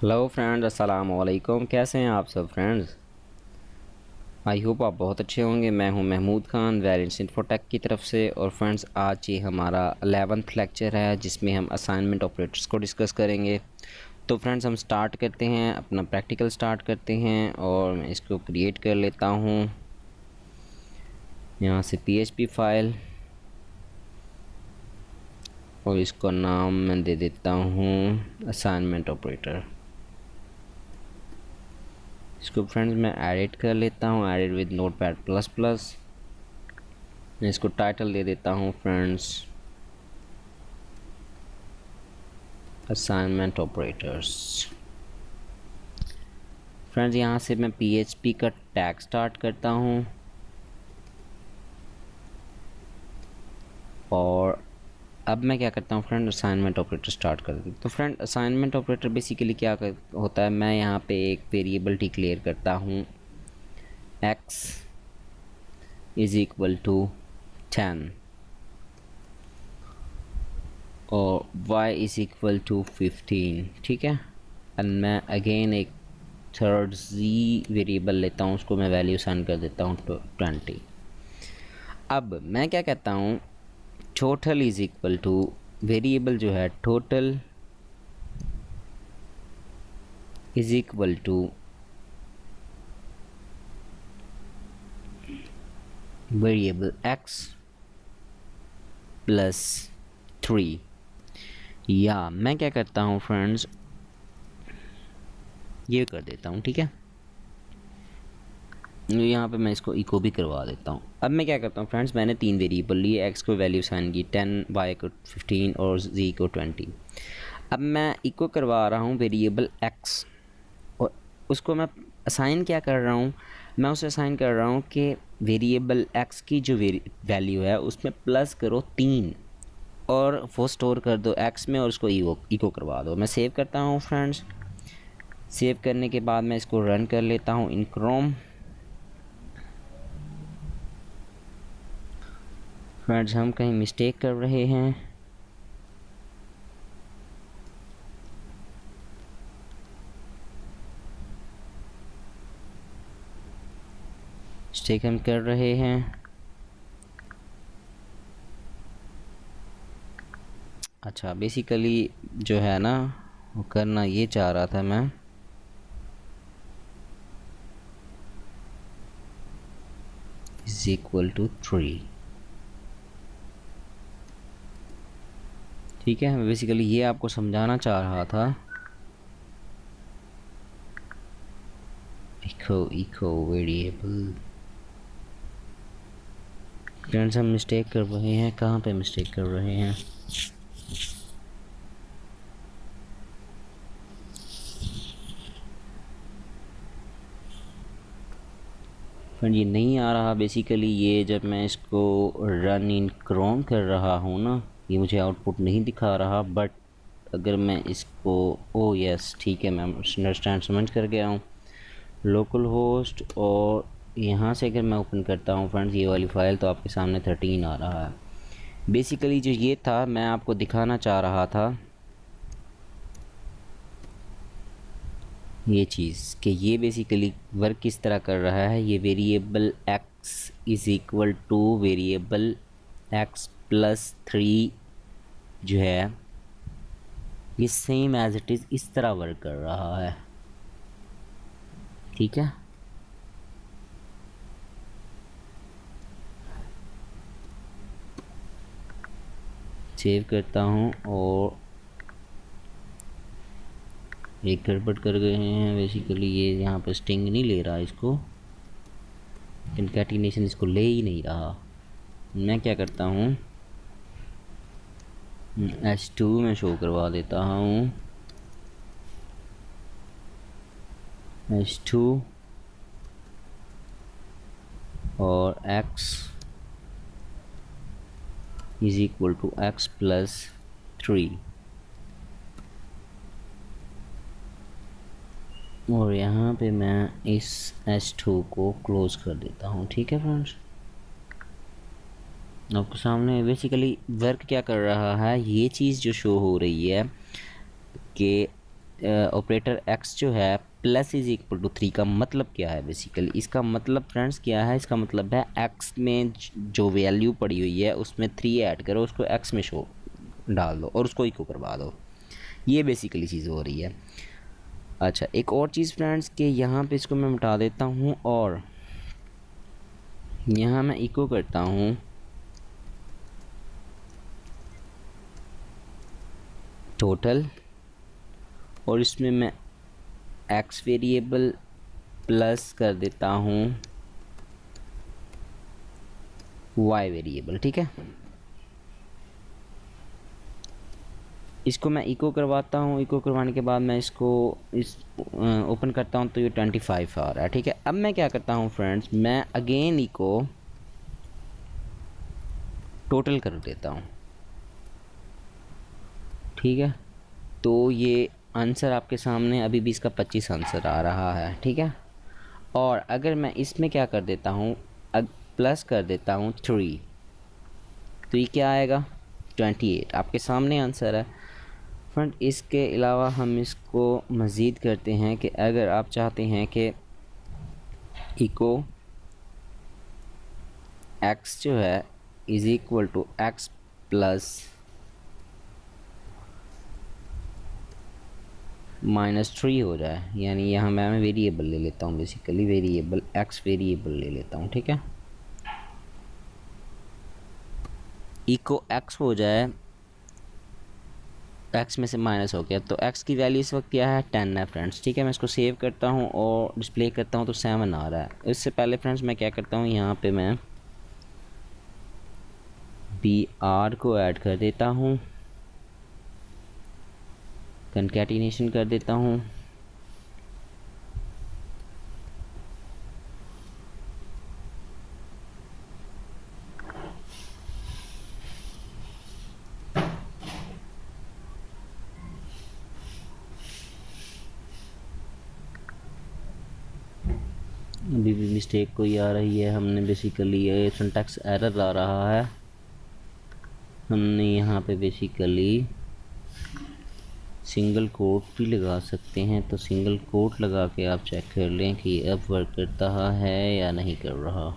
Hello friends, अस्सलाम वालेकुम। कैसे हैं आप सब फ्रेंड्स? आई होप आप बहुत अच्छे होंगे। मैं हूं महमूद खान वेरिएंट्स इन्फोटेक की तरफ से। और फ्रेंड्स, आज ये हमारा 11th लेक्चर है जिसमें हम असाइनमेंट ऑपरेटर्स को डिस्कस करेंगे। तो फ्रेंड्स, हम स्टार्ट करते हैं, अपना प्रैक्टिकल स्टार्ट करते हैं। और मैं इसको क्रिएट कर लेता हूँ यहाँ से PHP फाइल, और इसको नाम मैं दे देता हूँ असाइनमेंट ऑपरेटर। इसको फ्रेंड्स मैं एडिट कर लेता हूँ, edit with notepad plus plus. मैं इसको टाइटल दे देता हूँ फ्रेंड्स असाइनमेंट ऑपरेटर्स। फ्रेंड्स, यहाँ से मैं PHP का टैग स्टार्ट करता हूँ और अब मैं क्या करता हूँ फ्रेंड, असाइनमेंट ऑपरेटर स्टार्ट कर देता हूँ। तो फ्रेंड, असाइनमेंट ऑपरेटर बेसिकली क्या होता है, मैं यहाँ पे एक वेरिएबल डिक्लेयर करता हूँ x इज़ इक्वल टू 10 और y इज़ इक्वल टू 15। ठीक है। एंड मैं अगेन एक थर्ड z वेरिएबल लेता हूँ, उसको मैं वैल्यू साइन कर देता हूँ 20। अब मैं क्या कहता हूँ, total is equal to, variable जो है total is equal to variable x plus 3। या मैं क्या करता हूँ फ्रेंड्स, ये कर देता हूँ। ठीक है, यहाँ पे मैं इसको इको भी करवा देता हूँ। अब मैं क्या करता हूँ फ्रेंड्स, मैंने 3 वेरिएबल लिए, x को वैल्यू साइन की 10, y को 15 और z को 20। अब मैं इको करवा रहा हूँ वेरिएबल x, और उसको मैं असाइन क्या कर रहा हूँ, मैं उसे असाइन कर रहा हूँ कि वेरिएबल x की जो वैल्यू है उसमें प्लस करो 3 और वो स्टोर कर दो x में और उसको इको करवा दो। मैं सेव करता हूँ फ्रेंड्स। सेव करने के बाद मैं इसको रन कर लेता हूँ इन क्रोम। फ्रेंड्स, हम कहीं मिस्टेक कर रहे हैं। मिस्टेक हम कर रहे हैं। अच्छा, बेसिकली जो है ना, वो करना ये चाह रहा था मैं, इज इक्वल टू 3। ठीक है, मैं बेसिकली ये आपको समझाना चाह रहा था। Echo variable. फ्रेंड्स, हम मिस्टेक कर रहे हैं। कहाँ पे मिस्टेक कर रहे हैं? फ्रेंड, ये नहीं आ रहा। बेसिकली ये जब मैं इसको रन इन क्रोम कर रहा हूँ ना, ये मुझे आउटपुट नहीं दिखा रहा। बट अगर मैं इसको, ओ यस, ठीक है, मैं अंडरस्टैंड समझ कर गया हूँ। लोकल होस्ट, और यहाँ से अगर मैं ओपन करता हूँ फ्रेंड्स ये वाली फ़ाइल, तो आपके सामने 13 आ रहा है। बेसिकली जो ये था, मैं आपको दिखाना चाह रहा था ये चीज़ कि ये बेसिकली वर्क किस तरह कर रहा है। ये variable x is equal to variable x plus 3 जो है, ये सेम एज इट इज़ इस तरह वर्क कर रहा है। ठीक है, सेव करता हूँ। और एक गड़बड़ कर गए हैं। बेसिकली ये यहाँ पर स्ट्रिंग नहीं ले रहा, इसको कंकैटिनेशन इसको ले ही नहीं रहा। मैं क्या करता हूँ, h2 में शो करवा देता हूँ। h2 और x is equal to x plus 3, और यहाँ पे मैं इस h2 को क्लोज कर देता हूँ। ठीक है फ्रेंड्स, आपके सामने बेसिकली वर्क क्या कर रहा है, ये चीज़ जो शो हो रही है कि ऑपरेटर x जो है प्लस इज इक्वल टू 3 का मतलब क्या है? बेसिकली इसका मतलब फ्रेंड्स क्या है? इसका मतलब है x में जो वैल्यू पड़ी हुई है उसमें 3 ऐड करो, उसको x में शो डाल दो और उसको इको करवा दो। ये बेसिकली चीज़ हो रही है। अच्छा, एक और चीज़ फ्रेंड्स कि यहाँ पे इसको मैं मिटा देता हूँ और यहाँ मैं इको करता हूँ टोटल, और इसमें मैं x वेरिएबल प्लस कर देता हूँ y वेरिएबल। ठीक है, इसको मैं इको करवाता हूँ। इको करवाने के बाद मैं इसको ओपन करता हूँ तो ये 25 आ रहा है। ठीक है, अब मैं क्या करता हूँ फ्रेंड्स, मैं अगेन इको टोटल कर देता हूँ। ठीक है, तो ये आंसर आपके सामने अभी भी इसका 25 आंसर आ रहा है। ठीक है, और अगर मैं इसमें क्या कर देता हूँ, प्लस कर देता हूँ 3, तो ये क्या आएगा? 28 आपके सामने आंसर है। फ्रेंड, इसके अलावा हम इसको मज़ीद करते हैं कि अगर आप चाहते हैं कि इको x जो है is equal to x plus -3 हो जाए, यानी यहाँ मैं वेरिएबल ले लेता हूँ, बेसिकली वेरिएबल x वेरिएबल ले लेता हूँ। ठीक है, इको x हो जाए, x में से माइनस हो गया, तो x की वैल्यू इस वक्त क्या है? 10 है फ्रेंड्स। ठीक है, मैं इसको सेव करता हूँ और डिस्प्ले करता हूँ तो 7 आ रहा है। इससे पहले फ्रेंड्स मैं क्या करता हूँ, यहाँ पे मैं br को ऐड कर देता हूँ, कंकैटिनेशन कर देता हूँ, अभी भी मिस्टेक कोई आ रही है, हमने बेसिकली ये सिंटैक्स एरर आ रहा है। हमने यहाँ पे बेसिकली सिंगल कोट भी लगा सकते हैं, तो सिंगल कोट लगा के आप चेक कर लें कि अब वर्क करता है या नहीं कर रहा।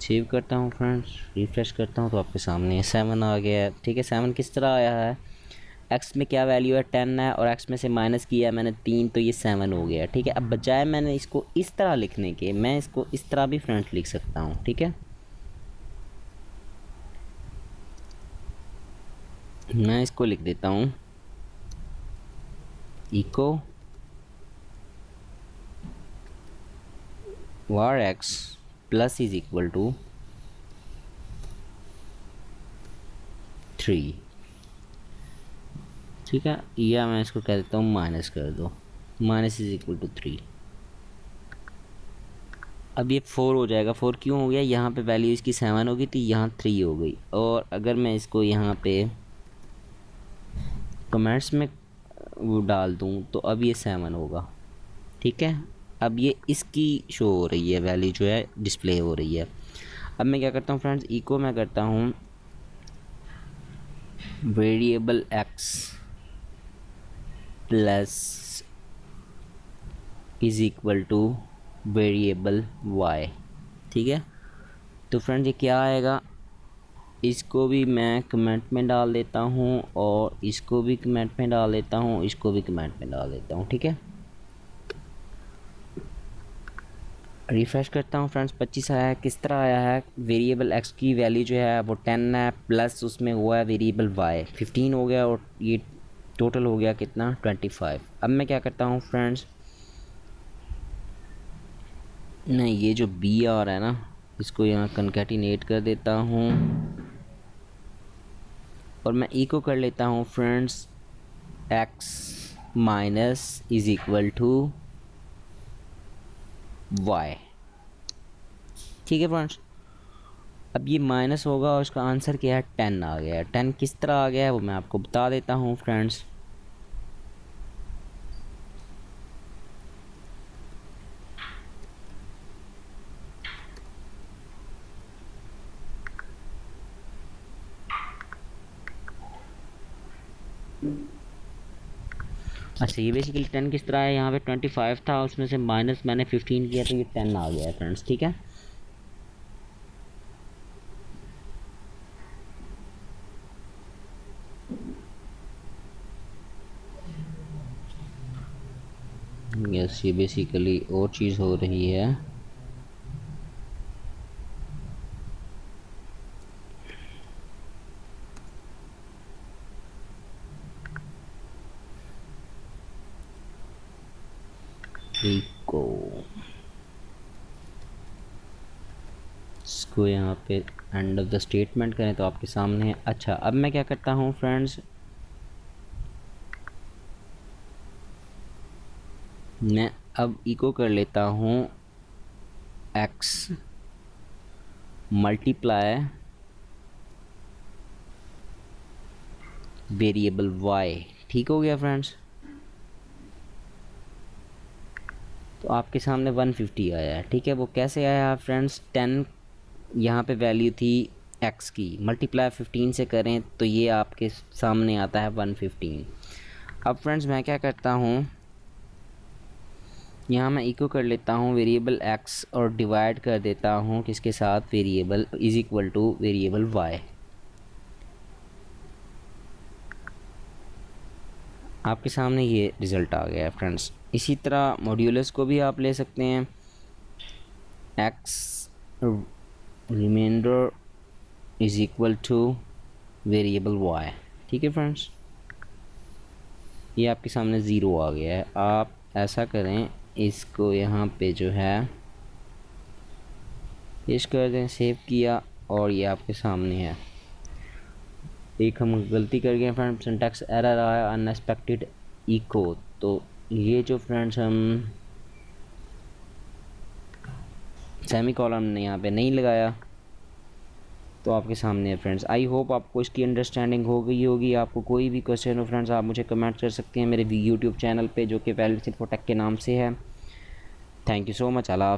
सेव करता हूँ फ्रेंड्स, रिफ्रेश करता हूँ तो आपके सामने 7 आ गया है। ठीक है, 7 किस तरह आया है? x में क्या वैल्यू है? 10 है, और x में से माइनस किया मैंने 3, तो ये 7 हो गया। ठीक है, अब बजाय मैंने इसको इस तरह लिखने के, मैं इसको इस तरह भी फ्रेंड्स लिख सकता हूँ। ठीक है, मैं इसको लिख देता हूँ echo var x plus is equal to 3। ठीक है, या मैं इसको कह देता हूँ माइनस कर दो, माइनस इज इक्वल टू 3। अब ये 4 हो जाएगा। 4 क्यों हो गया? यहाँ पे वैल्यू इसकी 7 होगी तो यहाँ 3 हो गई, और अगर मैं इसको यहाँ पे कमेंट्स में वो डाल दूँ तो अब ये 7 होगा। ठीक है, अब ये इसकी शो हो रही है, वैल्यू जो है डिस्प्ले हो रही है। अब मैं क्या करता हूँ फ्रेंड्स, इको मैं करता हूँ variable x plus is equal to variable y। ठीक है, तो फ्रेंड्स ये क्या आएगा? इसको भी मैं कमेंट में डाल देता हूँ और इसको भी कमेंट में डाल देता हूँ, इसको भी कमेंट में डाल देता हूँ। ठीक है, रिफ़्रेश करता हूँ फ्रेंड्स, 25 आया है। किस तरह आया है? वेरिएबल x की वैल्यू जो है वो 10 है, प्लस उसमें हुआ है वेरिएबल y 15 हो गया, और ये टोटल हो गया कितना? 25। अब मैं क्या करता हूँ फ्रेंड्स, नहीं, ये जो बी आ रहा है ना, इसको यहाँ कंकैटिनेट कर देता हूँ और मैं इको कर लेता हूँ friends x minus is equal to y। ठीक है फ्रेंड्स, अब ये माइनस होगा और इसका आंसर क्या है? 10 आ गया है। 10 किस तरह आ गया है वो मैं आपको बता देता हूँ फ्रेंड्स। अच्छा, ये बेसिकली 10 किस तरह है, यहाँ पे 25 था, उसमें से माइनस मैंने 15 किया तो ये 10 आ गया है फ्रेंड्स, ठीक है। यस, ये बेसिकली और चीज़ हो रही है। इको इसको यहाँ पे एंड ऑफ द स्टेटमेंट करें तो आपके सामने है। अच्छा, अब मैं क्या करता हूँ फ्रेंड्स, मैं अब इको कर लेता हूँ x मल्टीप्लाई वेरिएबल y। ठीक हो गया फ्रेंड्स, तो आपके सामने 150 आया है, ठीक है। वो कैसे आया फ्रेंड्स, 10 यहाँ पे वैल्यू थी x की, मल्टीप्लाई 15 से करें तो ये आपके सामने आता है 115। अब फ्रेंड्स मैं क्या करता हूँ, यहाँ मैं इको कर लेता हूँ वेरिएबल x और डिवाइड कर देता हूँ किसके साथ, variable is equal to variable y। आपके सामने ये रिज़ल्ट आ गया है फ्रेंड्स। इसी तरह मॉड्यूलस को भी आप ले सकते हैं, x reminder is equal to variable y, ठीक है फ्रेंड्स। ये आपके सामने ज़ीरो आ गया है। आप ऐसा करें, इसको यहाँ पे जो है पेस्ट कर दें, सेव किया और ये आपके सामने है। एक हम गलती कर गए फ्रेंड्स, सिंटैक्स एरर आया, अनएक्सपेक्टेड इको। तो ये जो फ्रेंड्स हम सेमी कॉलम ने यहाँ पे नहीं लगाया तो आपके सामने है फ्रेंड्स। आई होप आपको इसकी अंडरस्टैंडिंग हो गई होगी। आपको कोई भी क्वेश्चन हो फ्रेंड्स, आप मुझे कमेंट कर सकते हैं मेरे यूट्यूब चैनल पे जो कि वैलिड इन्फोटेक के नाम से है। Thank you so much. Allah.